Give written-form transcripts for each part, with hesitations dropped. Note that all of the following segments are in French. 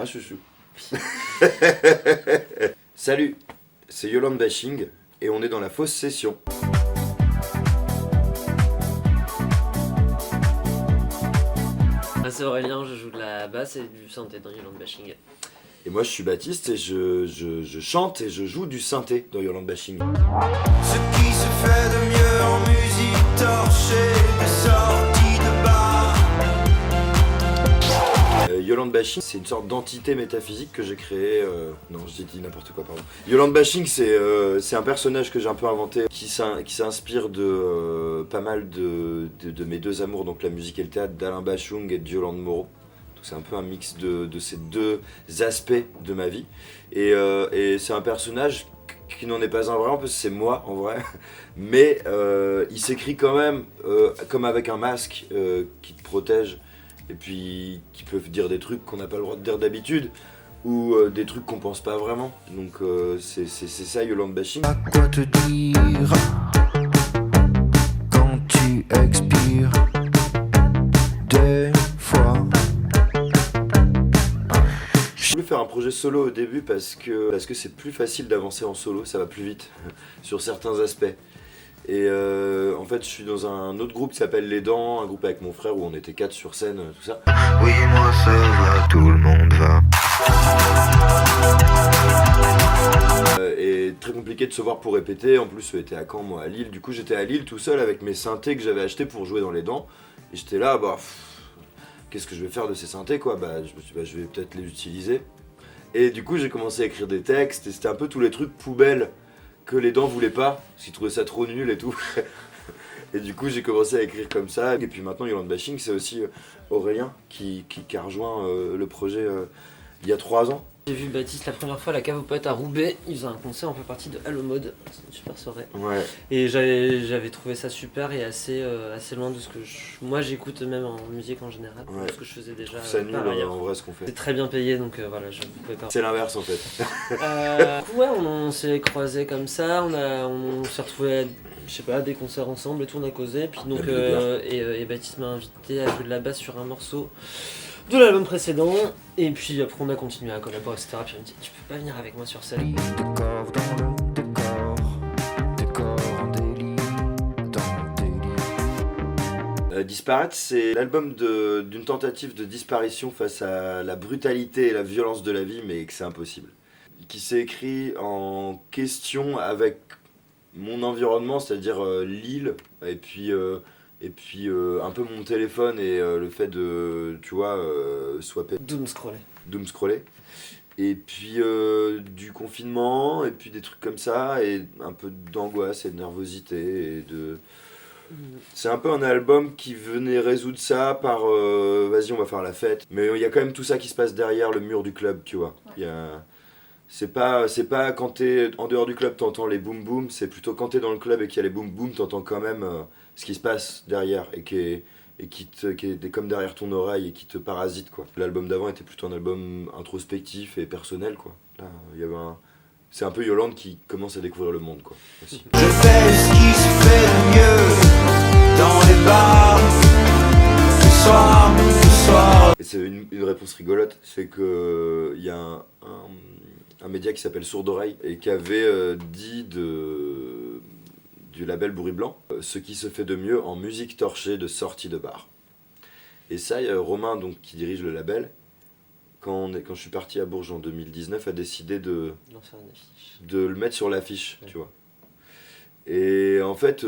Ah, chouchou. Salut, c'est Yolande Bashing et on est dans la fausse session. C'est Aurélien, je joue de la basse et du synthé dans Yolande Bashing. Et moi je suis Baptiste et je chante et je joue du synthé dans Yolande Bashing. Ce qui se fait de mieux en musique torchée, des sorties de bar. Yolande Bashing, c'est une sorte d'entité métaphysique que j'ai créée. Non, j'ai dit n'importe quoi, pardon. Yolande Bashing, c'est un personnage que j'ai un peu inventé qui s'inspire de pas mal de mes deux amours, donc la musique et le théâtre, d'Alain Bashung et de Yolande Moreau. Donc c'est un peu un mix de ces deux aspects de ma vie. Et c'est un personnage qui n'en est pas un vrai, parce que c'est moi en vrai, mais il s'écrit quand même comme avec un masque qui te protège et puis qui peuvent dire des trucs qu'on n'a pas le droit de dire d'habitude ou des trucs qu'on pense pas vraiment. Donc c'est ça Yolande Bashing. À quoi te dire quand tu expires des fois? Je voulais faire un projet solo au début parce que c'est plus facile d'avancer en solo, ça va plus vite sur certains aspects. Et en fait, je suis dans un autre groupe qui s'appelle Les Dents, un groupe avec mon frère où on était 4 sur scène, tout ça. Oui, moi ça va, tout le monde va. Et très compliqué de se voir pour répéter. En plus, eux étaient à Caen, moi à Lille. Du coup, j'étais à Lille tout seul avec mes synthés que j'avais achetés pour jouer dans Les Dents. Et j'étais là, qu'est-ce que je vais faire de ces synthés quoi? Je me suis dit, je vais peut-être les utiliser. Et du coup, j'ai commencé à écrire des textes. Et c'était un peu tous les trucs poubelles que Les Dents voulaient pas, parce qu'ils trouvaient ça trop nul et tout. Et du coup j'ai commencé à écrire comme ça. Et puis maintenant Yolande Bashing, c'est aussi Aurélien qui a rejoint le projet il y a 3 ans. J'ai vu Baptiste la première fois à la Cave aux Poètes à Roubaix, il faisait un concert, on fait partie de Allo Mode, c'est une super soirée. Ouais. Et j'avais trouvé ça super et assez loin de ce que moi j'écoute même en musique en général, Ouais. de ce que je faisais déjà Ça nul par ailleurs. en vrai ce qu'on fait. C'est très bien payé donc voilà, je ne pouvais pas. C'est l'inverse en fait. Ouais, on s'est croisés comme ça, on s'est retrouvés à, je sais pas, à des concerts ensemble et tout, on a causé. Puis donc, et Baptiste m'a invité à jouer de la basse sur un morceau de l'album précédent. Et puis après, on a continué à collaborer, etc. Puis il m'a dit, tu peux pas venir avec moi sur scène. Décor dans le décor, décor en délit, dans le délit. Disparaître, c'est l'album d'une tentative de disparition face à la brutalité et la violence de la vie, mais que c'est impossible. Qui s'est écrit en question avec mon environnement, c'est-à-dire Lille, et puis un peu mon téléphone et le fait de, tu vois, swapper, Doom scroller. et puis du confinement, et puis des trucs comme ça, et un peu d'angoisse et de nervosité, c'est un peu un album qui venait résoudre ça par vas-y on va faire la fête, mais il y a quand même tout ça qui se passe derrière le mur du club, tu vois. C'est pas quand t'es en dehors du club t'entends les boum boum, c'est plutôt quand t'es dans le club et qu'il y a les boum boum t'entends quand même ce qui se passe derrière et qui est comme derrière ton oreille et qui te parasite quoi. L'album d'avant était plutôt un album introspectif et personnel quoi. Là il y avait c'est un peu Yolande qui commence à découvrir le monde quoi aussi. Je fais ce qui se fait de mieux dans les bars. Ce soir. Et c'est une réponse rigolote, c'est que il y a un média qui s'appelle Sourde Oreille et qui avait dit du label Bourri Blanc ce qui se fait de mieux en musique torchée de sortie de bar. Et ça, il y a Romain donc, qui dirige le label, quand je suis parti à Bourges en 2019, a décidé de le mettre sur l'affiche, ouais. Tu vois. Et en fait,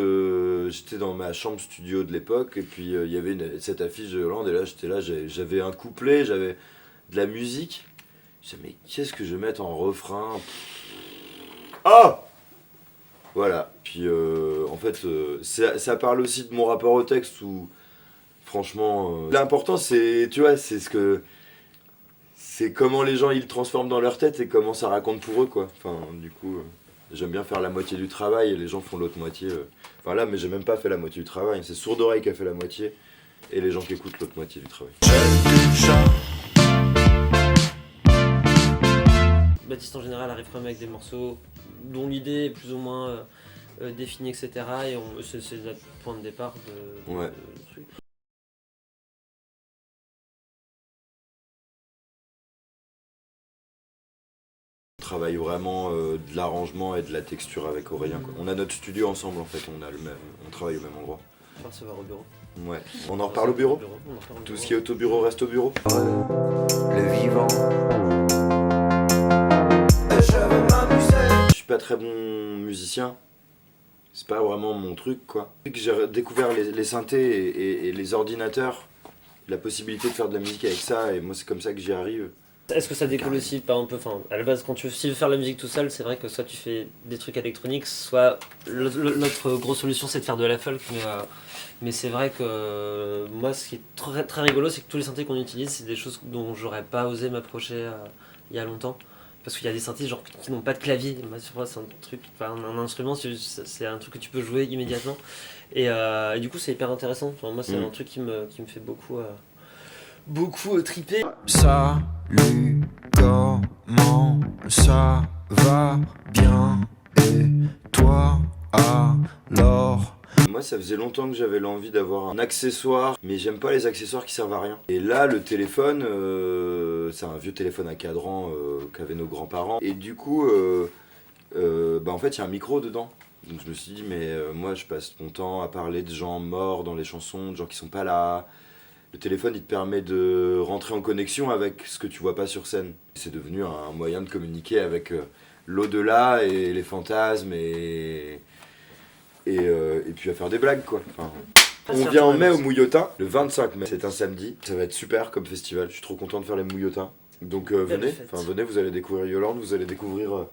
j'étais dans ma chambre studio de l'époque, et puis il y avait cette affiche de Hollande, et là j'étais là, j'avais un couplet, j'avais de la musique. Je me disais, mais qu'est-ce que je vais mettre en refrain? Oh! Voilà. Puis en fait, ça parle aussi de mon rapport au texte, où franchement, l'important c'est, tu vois, c'est comment les gens ils le transforment dans leur tête et comment ça raconte pour eux, quoi. Enfin, du coup. J'aime bien faire la moitié du travail et les gens font l'autre moitié. Enfin là, mais j'ai même pas fait la moitié du travail. C'est Sourde Oreille qui a fait la moitié et les gens qui écoutent l'autre moitié du travail. Baptiste en général arrive quand même avec des morceaux dont l'idée est plus ou moins définie, etc. Et c'est le point de départ de truc. travaille vraiment de l'arrangement et de la texture avec Aurélien, quoi. On a notre studio ensemble en fait, on travaille au même endroit. On va se voir au bureau. Ouais. On en reparle au bureau. On en reparle au Tout bureau. ce qui est au bureau reste au bureau. Le vivant. Je veux m'amuser. Je suis pas très bon musicien. C'est pas vraiment mon truc, quoi. J'ai découvert les synthés et les ordinateurs, la possibilité de faire de la musique avec ça, et moi c'est comme ça que j'y arrive. Est-ce que ça découle aussi par un peu, enfin à la base quand si tu veux faire la musique tout seul, c'est vrai que soit tu fais des trucs électroniques, soit l'autre grosse solution c'est de faire de la folk, mais c'est vrai que moi ce qui est très, très rigolo c'est que tous les synthés qu'on utilise c'est des choses dont j'aurais pas osé m'approcher il y a longtemps. Parce qu'il y a des synthés genre qui n'ont pas de clavier, moi c'est un truc, enfin, un instrument c'est un truc que tu peux jouer immédiatement et du coup c'est hyper intéressant, enfin, moi c'est un truc qui me fait beaucoup triper. Salut, comment ça va bien? Et toi alors? Moi ça faisait longtemps que j'avais l'envie d'avoir un accessoire, mais j'aime pas les accessoires qui servent à rien. Et là le téléphone, c'est un vieux téléphone à cadran qu'avaient nos grands-parents. Et du coup, en fait il y a un micro dedans. Donc je me suis dit mais moi je passe mon temps à parler de gens morts dans les chansons, de gens qui sont pas là. Le téléphone, il te permet de rentrer en connexion avec ce que tu vois pas sur scène. C'est devenu un moyen de communiquer avec l'au-delà et les fantasmes et puis à faire des blagues, quoi. Enfin, on vient en mai au Mouillotin, le 25 mai. C'est un samedi. Ça va être super comme festival. Je suis trop content de faire les Mouillotins. Donc venez, vous allez découvrir Yolande, vous allez découvrir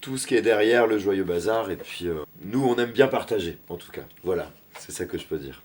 tout ce qui est derrière le joyeux bazar. Et puis nous, on aime bien partager, en tout cas. Voilà, c'est ça que je peux dire.